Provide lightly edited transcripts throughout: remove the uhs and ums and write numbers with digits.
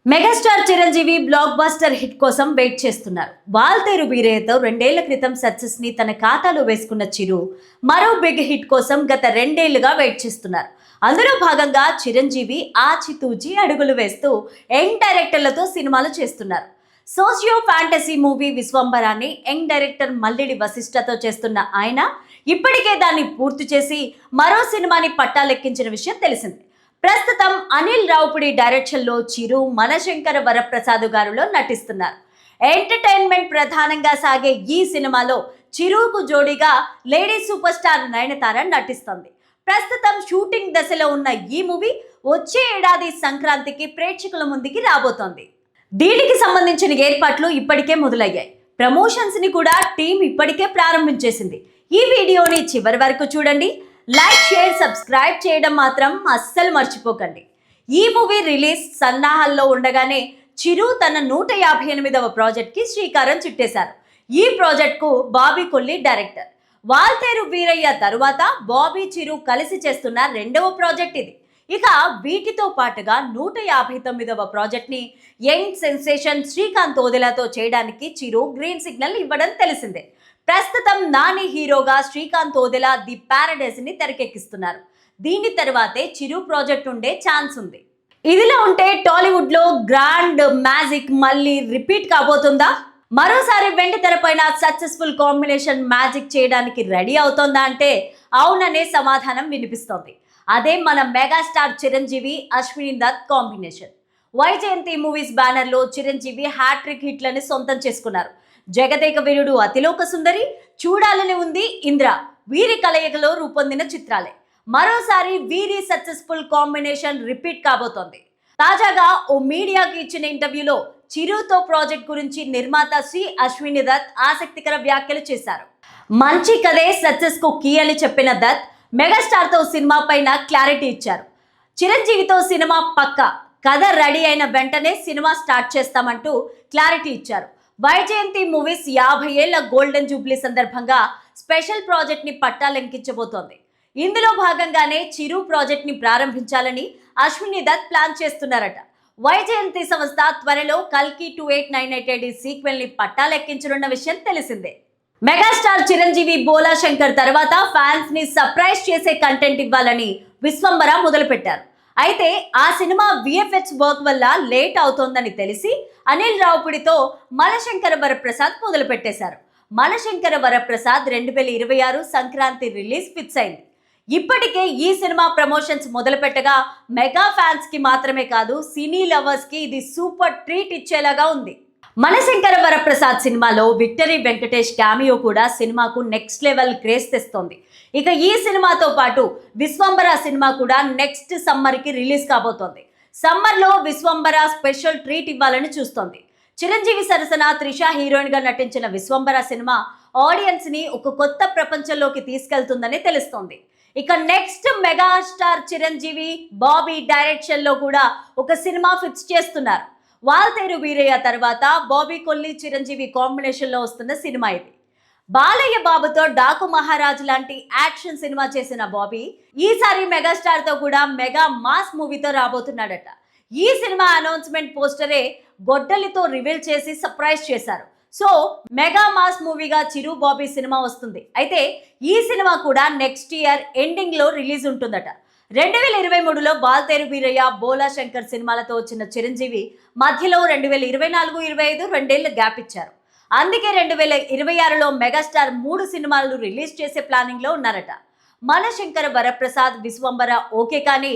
Megastar Chiranjeevi block buster hit కోసం wait చేస్తున్నారు. వాల్తేరు వీరయ్యతో 2 ఏళ్ల క్రితం సక్సెస్ ని తన ఖాతాలో వేసుకున్న చిరు మరో బిగ్ హిట్ కోసం గత 2 ఏళ్లుగా వెయిట్ చేస్తున్నారు. అందులో భాగంగా చిరంజీవి ఆచితూచి అడుగులు వేస్తూ యంగ్ డైరెక్టర్లతో సినిమాలు చేస్తున్నారు. సోషియో ఫ్యాంటసీ మూవీ విశ్వంబరాన్ని యంగ్ డైరెక్టర్ మల్లిడి వశిష్ఠతో చేస్తున్న ఆయన ఇప్పటికే దాన్ని పూర్తి చేసి మరో సినిమాని పట్టాలెక్కించిన విషయం తెలిసిందే. ప్రస్తుతం అనిల్ రావుపుడి డైరెక్షన్ లో చిరు మనశంకర వరప్రసాద్ గారులో నటిస్తున్నారు. ఎంటర్టైన్మెంట్ ప్రధానంగా సాగే ఈ సినిమాలో చిరుకు జోడీగా లేడీ సూపర్ స్టార్ నయనతార నటిస్తోంది. ప్రస్తుతం షూటింగ్ దశలో ఉన్న ఈ మూవీ వచ్చే ఏడాది సంక్రాంతికి ప్రేక్షకుల ముందుకి రాబోతోంది. దీనికి సంబంధించిన ఏర్పాట్లు ఇప్పటికే మొదలయ్యాయి. ప్రమోషన్స్ ని కూడా టీం ఇప్పటికే ప్రారంభించేసింది. ఈ వీడియోని చివరి వరకు చూడండి. లైక్, షేర్, సబ్స్క్రైబ్ చేయడం మాత్రం అస్సలు మర్చిపోకండి. ఈ మూవీ రిలీజ్ సన్నాహాల్లో ఉండగానే చిరు తన 158వ ప్రాజెక్ట్కి శ్రీకారం చుట్టేశారు. ఈ ప్రాజెక్ట్కు బాబీ కొల్లి డైరెక్టర్. వాల్తేరు వీరయ్య తరువాత బాబీ చిరు కలిసి చేస్తున్న 2వ ప్రాజెక్ట్ ఇది. ఇక వీటితో పాటుగా 159వ ప్రాజెక్ట్ని యంగ్ సెన్సేషన్ శ్రీకాంత్ ఓదెలాతో చేయడానికి చిరు గ్రీన్ సిగ్నల్ ఇవ్వడం తెలిసిందే. ప్రస్తుతం నాని హీరోగా శ్రీకాంత్ ఓదెలా ది ప్యారడైజ్ ని తెరకెక్కిస్తున్నారు. దీని తర్వాతే చిరు ప్రాజెక్ట్ ఉండే ఛాన్స్ ఉంది. ఇదిలా ఉంటే టాలీవుడ్ లో గ్రాండ్ మ్యాజిక్ మళ్ళీ రిపీట్ కాబోతుందా? మరోసారి వెండి తెరపైన సక్సెస్ఫుల్ కాంబినేషన్ మ్యాజిక్ చేయడానికి రెడీ అవుతోందా అంటే అవుననే సమాధానం వినిపిస్తోంది. అదే మన megastar Chiranjeevi Ashwini Dutt combination. Vyjayanthi movies banner లో చిరంజీవి హ్యాట్రిక్ హిట్లని సొంతం చేసుకున్నారు. జగదేక వీరుడు, అతిలోక సుందరి, చూడాలని ఉంది, ఇంద్ర వీరి కలయికలో రూపొందిన చిత్రాలే. మరోసారి వీరి సక్సెస్ఫుల్ కాంబినేషన్ రిపీట్ కాబోతోంది. తాజాగా ఓ మీడియాకి ఇచ్చిన ఇంటర్వ్యూలో చిరుతో ప్రాజెక్ట్ గురించి నిర్మాత శ్రీ అశ్విని దత్ ఆసక్తికర వ్యాఖ్యలు చేశారు. మంచి కథే సక్సెస్ కు కీ అని చెప్పిన దత్ మెగాస్టార్ తో సినిమా పైన క్లారిటీ ఇచ్చారు. చిరంజీవితో సినిమా పక్క, కథ రెడీ అయిన వెంటనే సినిమా స్టార్ట్ చేస్తామంటూ క్లారిటీ ఇచ్చారు. వైజయంతి మూవీస్ 50 ఏళ్ల గోల్డెన్ జూబ్లీ సందర్భంగా స్పెషల్ ప్రాజెక్ట్ ని పట్టాలెక్కించబోతోంది. ఇందులో భాగంగానే చిరు ప్రాజెక్ట్ ని ప్రారంభించాలని అశ్విని దత్ ప్లాన్ చేస్తున్నారట. వైజయంతి సంస్థ త్వరలో కల్కి 2898 సీక్వెల్ ని పట్టాలెక్కించనున్న విషయం తెలిసిందే. మెగాస్టార్ చిరంజీవి బోలా శంకర్ తర్వాత ఫ్యాన్స్ ని సర్ప్రైజ్ చేసే కంటెంట్ ఇవ్వాలని విశ్వంబర మొదలుపెట్టారు. అయితే ఆ సినిమా విఎఫ్ఎక్స్ వర్క్ వల్ల లేట్ అవుతోందని తెలిసి అనిల్ రావుపుడితో మనశంకర వరప్రసాద్ మొదలు పెట్టేశారు. మనశంకర వరప్రసాద్ 2026 సంక్రాంతి రిలీజ్ ఫిక్స్ అయింది. ఇప్పటికే ఈ సినిమా ప్రమోషన్స్ మొదలు పెట్టగా మెగా ఫ్యాన్స్ కి మాత్రమే కాదు, సినీ లవర్స్ కి ఇది సూపర్ ట్రీట్ ఇచ్చేలాగా ఉంది. మనశంకర వరప్రసాద్ సినిమాలో విక్టరీ వెంకటేష్ క్యామియో కూడా సినిమాకు నెక్స్ట్ లెవెల్ క్రేజ్ తెస్తోంది. ఇక ఈ సినిమాతో పాటు విశ్వంబర సినిమా కూడా నెక్స్ట్ సమ్మర్ కి రిలీజ్ కాబోతోంది. సమ్మర్ లో విశ్వంబర స్పెషల్ ట్రీట్ ఇవ్వాలని చూస్తోంది. చిరంజీవి సరసన త్రిష హీరోయిన్ గా నటించిన విశ్వంబర సినిమా ఆడియన్స్ ని ఒక కొత్త ప్రపంచంలోకి తీసుకెళ్తుందని తెలుస్తోంది. ఇక next megastar Chiranjeevi Bobby direction లో కూడా ఒక సినిమా ఫిక్స్ చేస్తున్నారు. వాల్తేరు వీరయ్య తర్వాత బాబీ కొల్లి చిరంజీవి కాంబినేషన్ లో వస్తున్న సినిమా ఇది. బాలయ్య బాబుతో డాకు మహారాజ్ లాంటి యాక్షన్ సినిమా చేసిన బాబీ ఈసారి మెగాస్టార్ తో కూడా మెగా మాస్ మూవీతో రాబోతున్నాడట. ఈ సినిమా అనౌన్స్మెంట్ పోస్టరే గొడ్డలితో రివీల్ చేసి సర్ప్రైజ్ చేశారు. సో మెగా మాస్ మూవీగా చిరు బాబీ సినిమా వస్తుంది. అయితే ఈ సినిమా కూడా నెక్స్ట్ ఇయర్ ఎండింగ్ లో రిలీజ్ ఉంటుందట. 2023లో వాల్తేరు వీరయ్య, బోలా శంకర్ సినిమాలతో వచ్చిన చిరంజీవి మధ్యలో 2024-25 2 ఏళ్ల గ్యాప్ ఇచ్చారు. అందుకే 2026లో మెగాస్టార్ 3 సినిమాలను రిలీజ్ చేసే ప్లానింగ్ లో ఉన్నారట. మనశంకర వరప్రసాద్ విశ్వంబర ఓకే, కానీ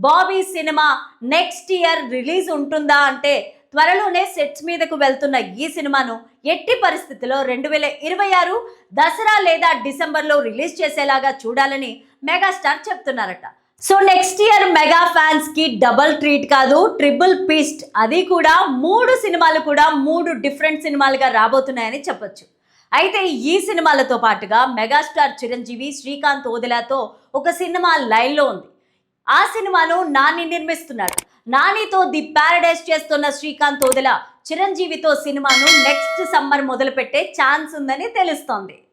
Bobby cinema next year release ఉంటుందా అంటే త్వరలోనే సెట్స్ మీదకు వెళ్తున్న ఈ సినిమాను ఎట్టి పరిస్థితిలో 2026 దసరా లేదా డిసెంబర్లో రిలీజ్ చేసేలాగా చూడాలని మెగాస్టార్ చెప్తున్నారట. So next year mega fans కి డబుల్ ట్రీట్ కాదు, ట్రిపుల్ పీస్ట్. అది కూడా 3 సినిమాలు కూడా 3 డిఫరెంట్ సినిమాలుగా రాబోతున్నాయని చెప్పొచ్చు. అయితే ఈ సినిమాలతో పాటుగా మెగాస్టార్ చిరంజీవి శ్రీకాంత్ ఓదెలాతో ఒక సినిమా లైన్లో ఉంది. ఆ సినిమాను నాని నిర్మిస్తున్నాడు. నానితో ది ప్యారడైజ్ చేస్తున్న శ్రీకాంత్ ఓదెలా చిరంజీవితో సినిమాను నెక్స్ట్ సమ్మర్ మొదలుపెట్టే ఛాన్స్ ఉందని తెలుస్తోంది.